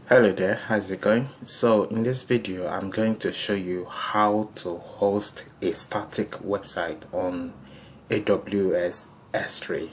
Hello there, how's it going? So in this video I'm going to show you how to host a static website on AWS S3.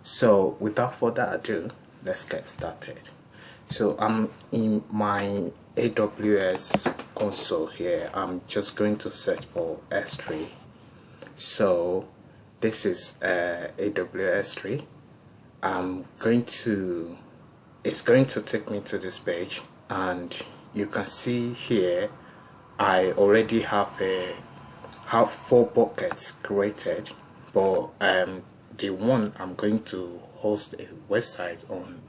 So without further ado, let's get started. So I'm in my AWS console here. I'm just going to search for S3. So this is AWS 3. It's going to take me to this page, and you can see here I already have 4 buckets created, but the one I'm going to host a website on,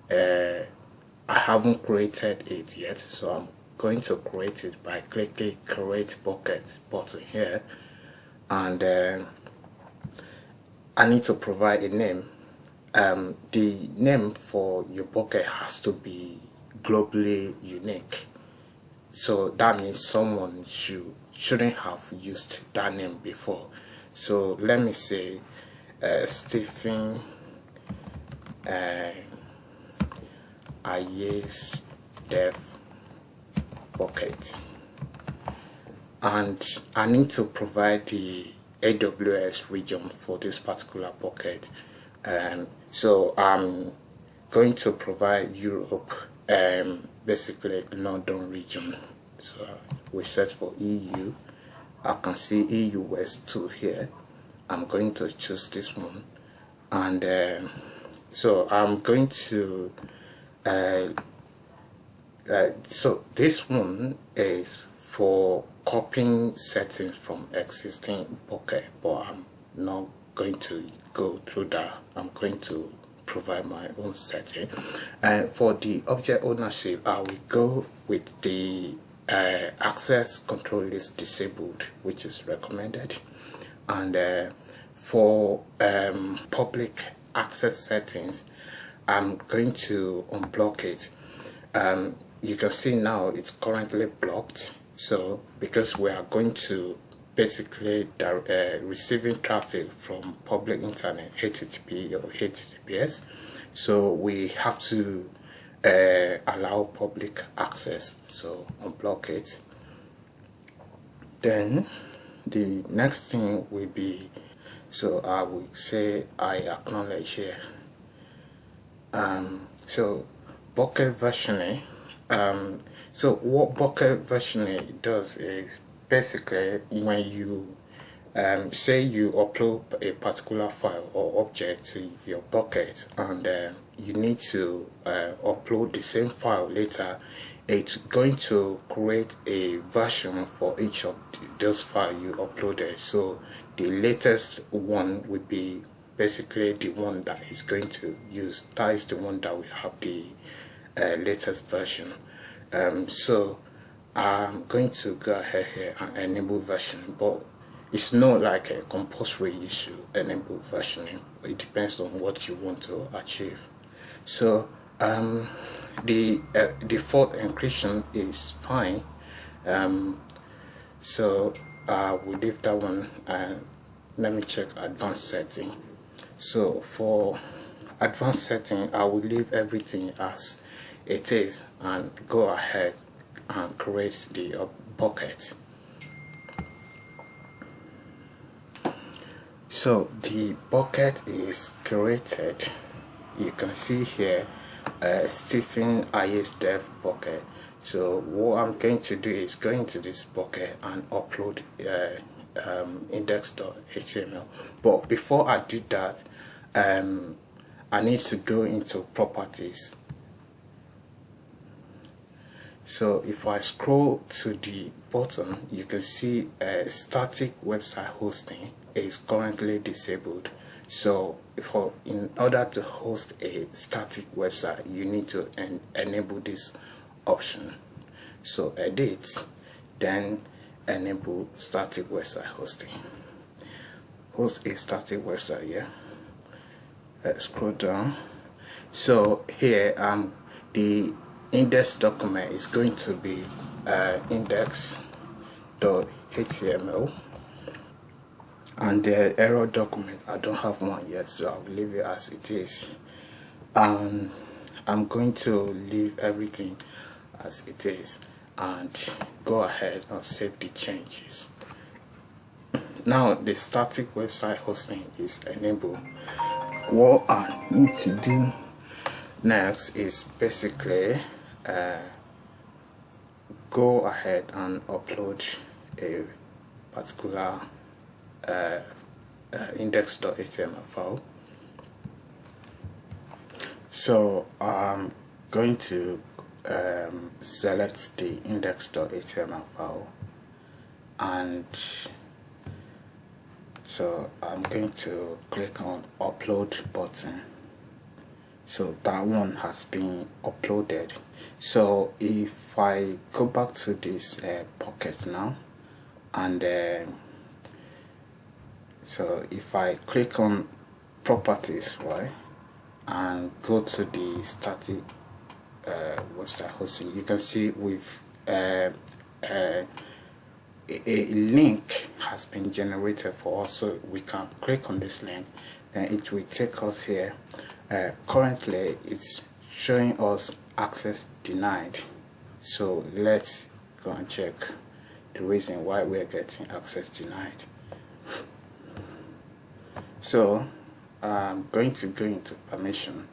I haven't created it yet, so I'm going to create it by clicking create bucket button here, and I need to provide a name. The name for your bucket has to be globally unique, so that means someone shouldn't have used that name before. So let me say Stephen Ayes Dev bucket, and I need to provide the AWS region for this particular bucket. So I'm going to provide Europe, basically London region. So we search for EU. I can see EU West 2 here. I'm going to choose this one, and so I'm going to so this one is for copying settings from existing bucket, but I'm not going to go through that. I'm going to provide my own setting, and for the object ownership I will go with the access control list disabled, which is recommended, and for public access settings I'm going to unblock it. You can see now it's currently blocked, so because we are going to basically receiving traffic from public internet, HTTP or HTTPS, so we have to allow public access, so unblock it. Then the next thing will be, so I will say I acknowledge here. So bucket versioning. So what bucket versioning does is basically when you say you upload a particular file or object to your bucket, and you need to upload the same file later, it's going to create a version for each of those files you uploaded. So the latest one will be basically the one that is going to use. That is the one that will have the latest version. So I'm going to go ahead here and enable versioning, but it's not like a compulsory issue enable versioning. It depends on what you want to achieve. So the default encryption is fine, so we leave that one, and let me check advanced setting. So for advanced setting I will leave everything as it is and go ahead and create the bucket. So the bucket is created. You can see here Stephen Ayes Dev bucket. So what I'm going to do is go into this bucket and upload index.html. But before I do that, I need to go into properties. So if I scroll to the bottom, you can see static website hosting is currently disabled. So in order to host a static website, you need to enable this option. So edit, then enable static website hosting. Host a static website. Yeah. Scroll down. So here the index document is going to be index.html, and the error document I don't have one yet, so I'll leave it as it is. I'm going to leave everything as it is and go ahead and save the changes. Now the static website hosting is enabled. What I need to do next is basically go ahead and upload a particular index.html file. So I'm going to select the index.html file, and so I'm going to click on upload button. So that one has been uploaded. So if I go back to this pocket now, and so if I click on properties, right, and go to the static website hosting, you can see with a link has been generated for us. So we can click on this link and it will take us here. Currently it's showing us access denied, so let's go and check the reason why we're getting access denied. So I'm going to go into permission.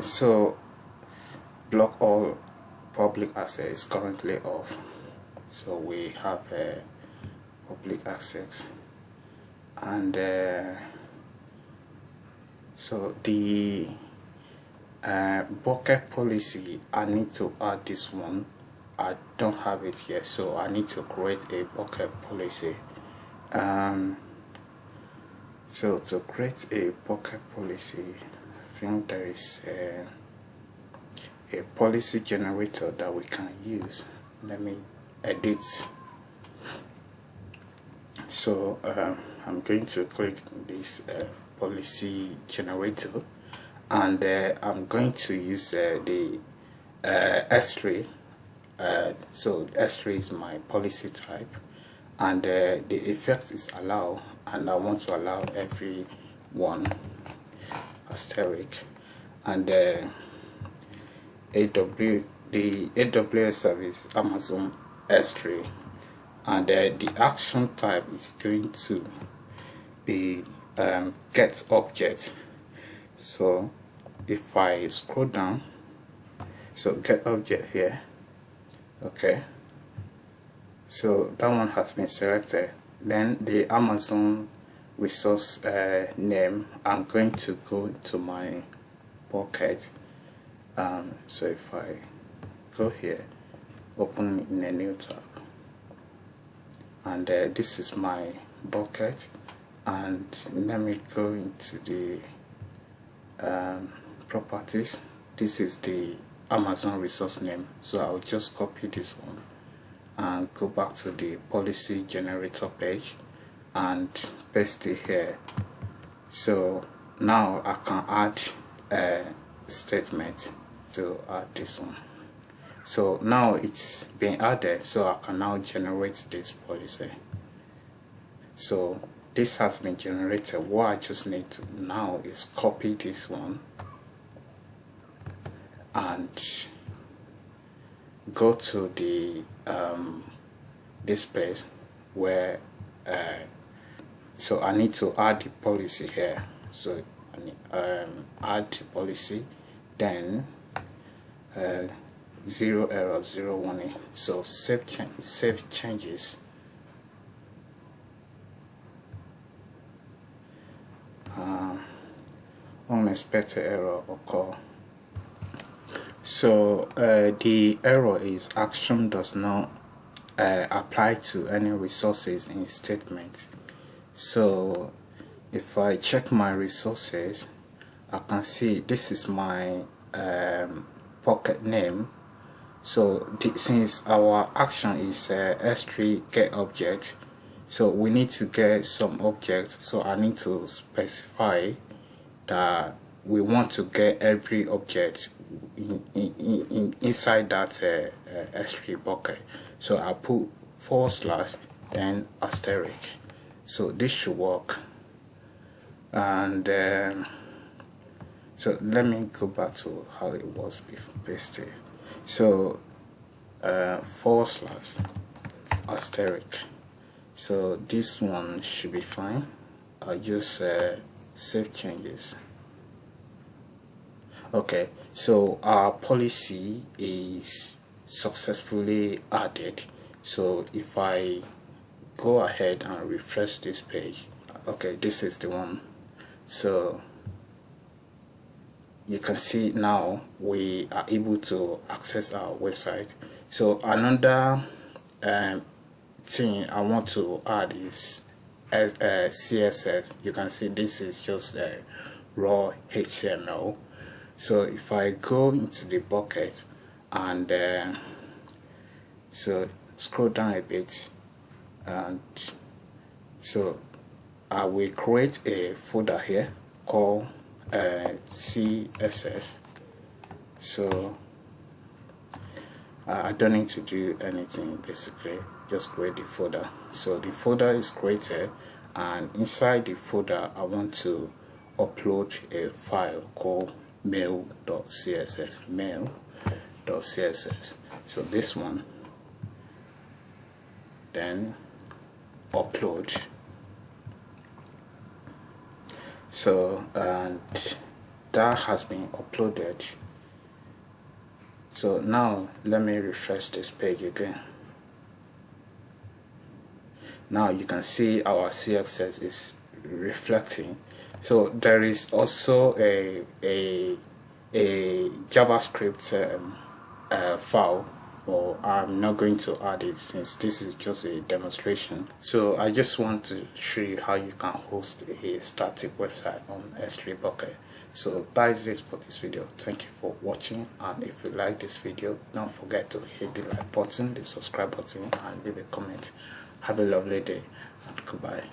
So block all public access is currently off, so we have public access. And so the bucket policy, I need to add this one. I don't have it yet, so I need to create a bucket policy. So to create a bucket policy, I think there is a policy generator that we can use. Let me edit. So I'm going to click this policy generator, and I'm going to use the S3. So S3 is my policy type, and the effect is allow, and I want to allow everyone asterisk, and the AWS service Amazon S3, and the action type is going to be get object. So if I scroll down, so get object here, okay, so that one has been selected. Then the Amazon resource name, I'm going to go to my bucket. So if I go here, open in a new tab, and this is my bucket, and let me go into the properties. This is the Amazon resource name, so I'll just copy this one and go back to the policy generator page and paste it here. So now I can add a statement to add this one. So now it's been added, so I can now generate this policy. So this has been generated. What I just need to now is copy this one and go to the this place where so I need to add the policy here. So I need, add the policy, then 0 error 0 warning. So save changes. Unexpected error occur. So the error is action does not apply to any resources in statement. So if I check my resources, I can see this is my pocket name. So since our action is S3 get object, so we need to get some object. So I need to specify that we want to get every object inside that S3 bucket. So I put / then asterisk. So this should work. And So let me go back to how it was before pasted. So / asterisk. So this one should be fine. I'll just save changes. Okay, so our policy is successfully added. So if I go ahead and refresh this page, okay, this is the one. So you can see now we are able to access our website. So another thing I want to add is CSS. You can see this is just raw HTML. So if I go into the bucket and so scroll down a bit, and so I will create a folder here called CSS. So I don't need to do anything, basically just create the folder. So the folder is created, and inside the folder I want to upload a file called mail.css. So this one, then upload. So and that has been uploaded. So now let me refresh this page again. Now you can see our CSS is reflecting. So there is also a JavaScript file, but I'm not going to add it since this is just a demonstration. So I just want to show you how you can host a static website on S3 Bucket. So that is it for this video. Thank you for watching, and if you like this video, don't forget to hit the like button, the subscribe button, and leave a comment. Have a lovely day, and goodbye.